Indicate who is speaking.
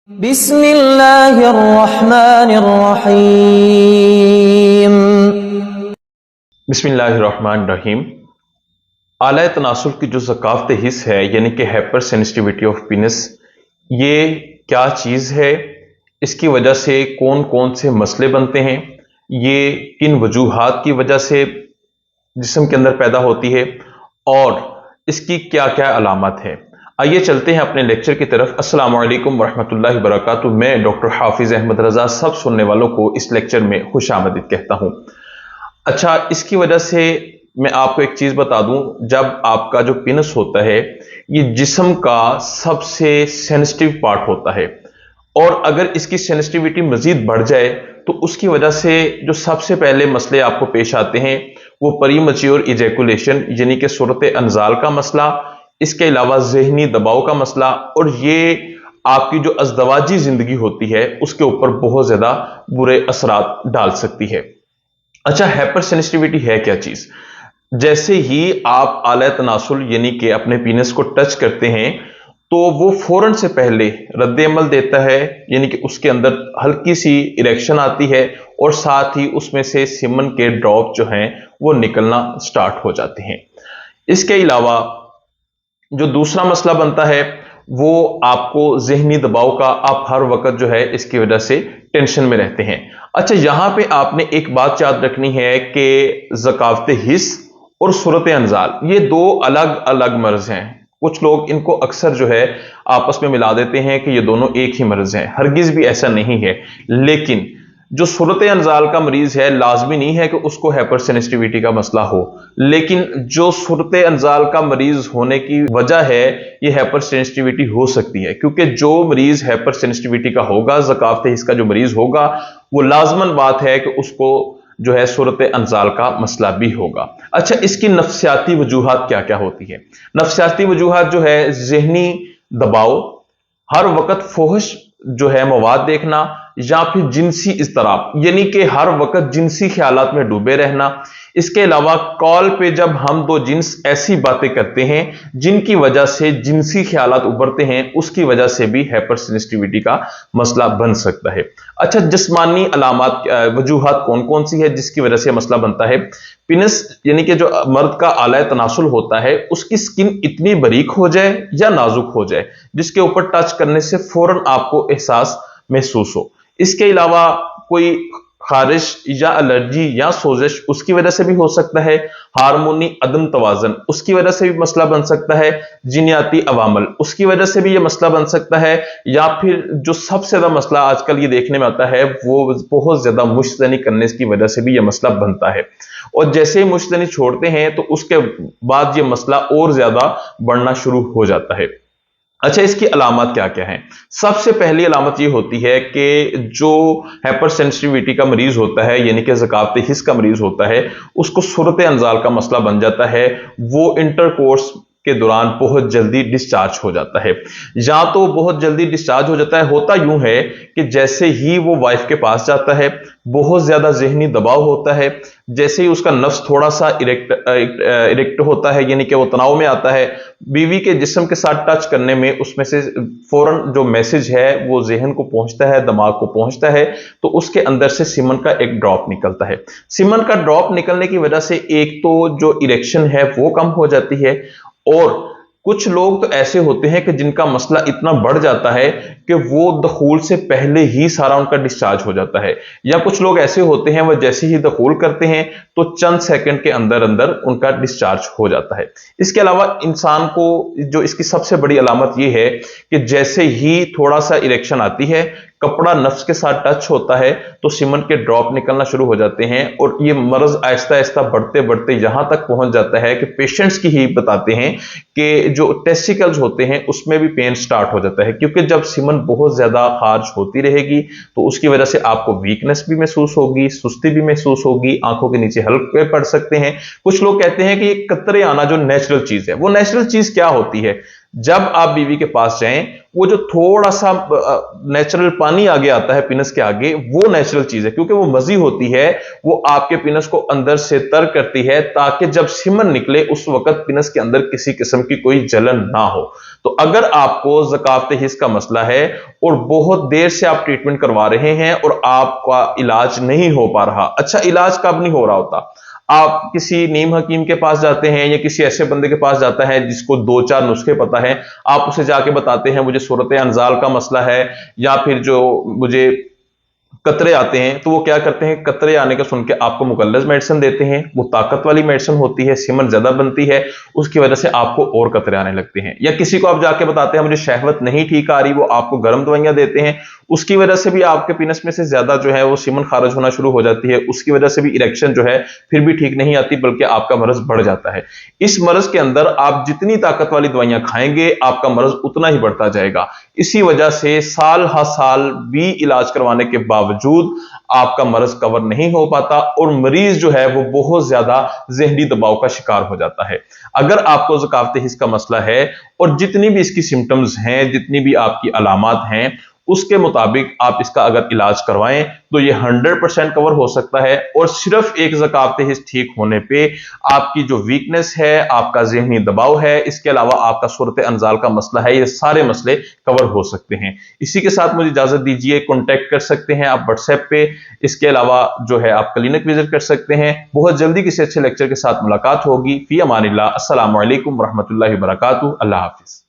Speaker 1: بسم اللہ الرحمن الرحیم
Speaker 2: بسم اللہ الرحمن الرحیم۔ اعلی تناسل کی جو ثقافت حس ہے یعنی کہ ہائپر سینسٹیوٹی آف پینس، یہ کیا چیز ہے، اس کی وجہ سے کون کون سے مسئلے بنتے ہیں، یہ کن وجوہات کی وجہ سے جسم کے اندر پیدا ہوتی ہے اور اس کی کیا کیا علامات ہے۔ آئیے چلتے ہیں اپنے لیکچر کی طرف۔ السلام علیکم ورحمۃ اللہ وبرکاتہ۔ میں ڈاکٹر حافظ احمد رضا سب سننے والوں کو اس لیکچر میں خوش آمدید کہتا ہوں۔ اچھا، اس کی وجہ سے میں آپ کو ایک چیز بتا دوں، جب آپ کا جو پینس ہوتا ہے یہ جسم کا سب سے سینسٹیو پارٹ ہوتا ہے، اور اگر اس کی سینسٹیوٹی مزید بڑھ جائے تو اس کی وجہ سے جو سب سے پہلے مسئلے آپ کو پیش آتے ہیں وہ پری میچور ایجیکولیشن یعنی کہ صورت انزال کا مسئلہ، اس کے علاوہ ذہنی دباؤ کا مسئلہ، اور یہ آپ کی جو ازدواجی زندگی ہوتی ہے اس کے اوپر بہت زیادہ برے اثرات ڈال سکتی ہے۔ اچھا، ہائپر سینسٹیوٹی ہے کیا چیز؟ جیسے ہی آپ اعلی تناسل یعنی کہ اپنے پینس کو ٹچ کرتے ہیں تو وہ فوراً سے پہلے رد عمل دیتا ہے، یعنی کہ اس کے اندر ہلکی سی اریکشن آتی ہے اور ساتھ ہی اس میں سے سیمن کے ڈراپ جو ہیں وہ نکلنا سٹارٹ ہو جاتے ہیں۔ اس کے علاوہ جو دوسرا مسئلہ بنتا ہے وہ آپ کو ذہنی دباؤ کا، آپ ہر وقت جو ہے اس کی وجہ سے ٹینشن میں رہتے ہیں۔ اچھا، یہاں پہ آپ نے ایک بات یاد رکھنی ہے کہ ذکاوت حس اور صورت انزال یہ دو الگ الگ مرض ہیں۔ کچھ لوگ ان کو اکثر جو ہے آپس میں ملا دیتے ہیں کہ یہ دونوں ایک ہی مرض ہیں، ہرگز بھی ایسا نہیں ہے۔ لیکن جو صورت انزال کا مریض ہے لازمی نہیں ہے کہ اس کو ہائپر سینسٹیوٹی کا مسئلہ ہو، لیکن جو صورت انزال کا مریض ہونے کی وجہ ہے یہ ہائپر سینسٹیوٹی ہو سکتی ہے، کیونکہ جو مریض ہائپر سینسٹیوٹی کا ہوگا، ذکاوت حس کا جو مریض ہوگا، وہ لازماً بات ہے کہ اس کو جو ہے صورت انزال کا مسئلہ بھی ہوگا۔ اچھا، اس کی نفسیاتی وجوہات کیا کیا ہوتی ہے؟ نفسیاتی وجوہات جو ہے ذہنی دباؤ، ہر وقت فحش جو ہے مواد دیکھنا، یا پھر جنسی اضطراب یعنی کہ ہر وقت جنسی خیالات میں ڈوبے رہنا۔ اس کے علاوہ کال پہ جب ہم دو جنس ایسی باتیں کرتے ہیں جن کی وجہ سے جنسی خیالات ابھرتے ہیں، اس کی وجہ سے بھی ہائپر سینسٹیوٹی کا مسئلہ بن سکتا ہے۔ اچھا، جسمانی علامات وجوہات کون کون سی ہے جس کی وجہ سے مسئلہ بنتا ہے؟ پینس یعنی کہ جو مرد کا اعلی تناسل ہوتا ہے اس کی سکن اتنی باریک ہو جائے یا نازک ہو جائے جس کے اوپر ٹچ کرنے سے فوراً آپ کو احساس محسوس ہو۔ اس کے علاوہ کوئی خارش یا الرجی یا سوزش اس کی وجہ سے بھی ہو سکتا ہے۔ ہارمونی عدم توازن اس کی وجہ سے بھی مسئلہ بن سکتا ہے۔ جینیاتی عوامل اس کی وجہ سے بھی یہ مسئلہ بن سکتا ہے، یا پھر جو سب سے زیادہ مسئلہ آج کل یہ دیکھنے میں آتا ہے وہ بہت زیادہ مشتنی کرنے کی وجہ سے بھی یہ مسئلہ بنتا ہے، اور جیسے ہی مشتنی چھوڑتے ہیں تو اس کے بعد یہ مسئلہ اور زیادہ بڑھنا شروع ہو جاتا ہے۔ اچھا، اس کی علامات کیا کیا ہیں؟ سب سے پہلی علامت یہ ہوتی ہے کہ جو ہائپر سینسٹیوٹی کا مریض ہوتا ہے یعنی کہ ذکاوت حس کا مریض ہوتا ہے اس کو صورت انزال کا مسئلہ بن جاتا ہے۔ وہ انٹرکورس کے دوران بہت جلدی ڈسچارج ہو جاتا ہے، یا تو بہت جلدی ڈسچارج ہو جاتا ہے، ہوتا یوں ہے کہ جیسے ہی وہ وائف کے پاس جاتا ہے بہت زیادہ ذہنی دباؤ ہوتا ہے، جیسے ہی اس کا نفس تھوڑا سا اریکٹ ہوتا ہے یعنی کہ وہ تناؤ میں آتا ہے، بیوی کے جسم کے ساتھ ٹچ کرنے میں اس میں سے فوراً جو میسج ہے وہ ذہن کو پہنچتا ہے، دماغ کو پہنچتا ہے، تو اس کے اندر سے سیمن کا ایک ڈراپ نکلتا ہے۔ سیمن کا ڈراپ نکلنے کی وجہ سے ایک تو جو اریکشن ہے وہ کم ہو جاتی ہے، اور کچھ لوگ تو ایسے ہوتے ہیں کہ جن کا مسئلہ اتنا بڑھ جاتا ہے کہ وہ دخول سے پہلے ہی سارا ان کا ڈسچارج ہو جاتا ہے، یا کچھ لوگ ایسے ہوتے ہیں وہ جیسے ہی دخول کرتے ہیں تو چند سیکنڈ کے اندر اندر ان کا ڈسچارج ہو جاتا ہے۔ اس کے علاوہ انسان کو جو اس کی سب سے بڑی علامت یہ ہے کہ جیسے ہی تھوڑا سا اریکشن آتی ہے، کپڑا نفس کے ساتھ ٹچ ہوتا ہے تو سیمن کے ڈراپ نکلنا شروع ہو جاتے ہیں، اور یہ مرض آہستہ آہستہ بڑھتے بڑھتے یہاں تک پہنچ جاتا ہے کہ پیشنٹس کی ہی بتاتے ہیں کہ جو ٹیسٹیکلز ہوتے ہیں اس میں بھی پین سٹارٹ ہو جاتا ہے، کیونکہ جب سیمن بہت زیادہ خارج ہوتی رہے گی تو اس کی وجہ سے آپ کو ویکنس بھی محسوس ہوگی، سستی بھی محسوس ہوگی، آنکھوں کے نیچے ہلکے پڑ سکتے ہیں۔ کچھ لوگ کہتے ہیں کہ یہ قطرے آنا جو نیچرل چیز ہے، وہ نیچرل چیز کیا ہوتی ہے؟ جب آپ بیوی کے پاس جائیں وہ جو تھوڑا سا نیچرل پانی آگے آتا ہے پینس کے آگے، وہ نیچرل چیز ہے، کیونکہ وہ مزی ہوتی ہے، وہ آپ کے پینس کو اندر سے تر کرتی ہے تاکہ جب سیمن نکلے اس وقت پینس کے اندر کسی قسم کی کوئی جلن نہ ہو۔ تو اگر آپ کو ذکاوت حس کا مسئلہ ہے اور بہت دیر سے آپ ٹریٹمنٹ کروا رہے ہیں اور آپ کا علاج نہیں ہو پا رہا، اچھا علاج کب نہیں ہو رہا ہوتا؟ آپ کسی نیم حکیم کے پاس جاتے ہیں یا کسی ایسے بندے کے پاس جاتا ہے جس کو 2-4 نسخے پتا ہے، آپ اسے جا کے بتاتے ہیں مجھے صورت انزال کا مسئلہ ہے یا پھر جو مجھے قطرے آتے ہیں، تو وہ کیا کرتے ہیں، قطرے آنے کا سن کے آپ کو مغلظ میڈیسن دیتے ہیں، وہ طاقت والی میڈیسن ہوتی ہے، سیمن زیادہ بنتی ہے، اس کی وجہ سے آپ کو اور قطرے آنے لگتے ہیں۔ یا کسی کو آپ جا کے بتاتے ہیں مجھے شہوت نہیں ٹھیک آ رہی، وہ آپ کو گرم دوائیاں دیتے ہیں، اس کی وجہ سے بھی آپ کے پینس میں سے زیادہ جو ہے وہ سیمن خارج ہونا شروع ہو جاتی ہے، اس کی وجہ سے بھی اریکشن جو ہے پھر بھی ٹھیک نہیں آتی، بلکہ آپ کا مرض بڑھ جاتا ہے۔ اس مرض کے اندر آپ جتنی طاقت والی دوائیاں کھائیں گے آپ کا مرض اتنا ہی بڑھتا جائے گا۔ اسی وجہ سے سال ہر سال بھی علاج کروانے کے باوجود آپ کا مرض کور نہیں ہو پاتا اور مریض جو ہے وہ بہت زیادہ ذہنی دباؤ کا شکار ہو جاتا ہے۔ اگر آپ کو ذکاوت حس کا مسئلہ ہے اور جتنی بھی اس کی سمٹمز ہیں، جتنی بھی آپ کی علامات ہیں، اس کے مطابق آپ اس کا اگر علاج کروائیں تو یہ 100% کور ہو سکتا ہے، اور صرف ایک ذکاوت حس ٹھیک ہونے پہ آپ کی جو ویکنس ہے، آپ کا ذہنی دباؤ ہے، اس کے علاوہ آپ کا صورت انزال کا مسئلہ ہے، یہ سارے مسئلے کور ہو سکتے ہیں۔ اسی کے ساتھ مجھے اجازت دیجیے، کانٹیکٹ کر سکتے ہیں آپ واٹس ایپ پہ، اس کے علاوہ جو ہے آپ کلینک وزٹ کر سکتے ہیں۔ بہت جلدی کسی اچھے لیکچر کے ساتھ ملاقات ہوگی۔ فی امان اللہ، السلام علیکم ورحمۃ اللہ وبرکاتہ۔ اللہ حافظ۔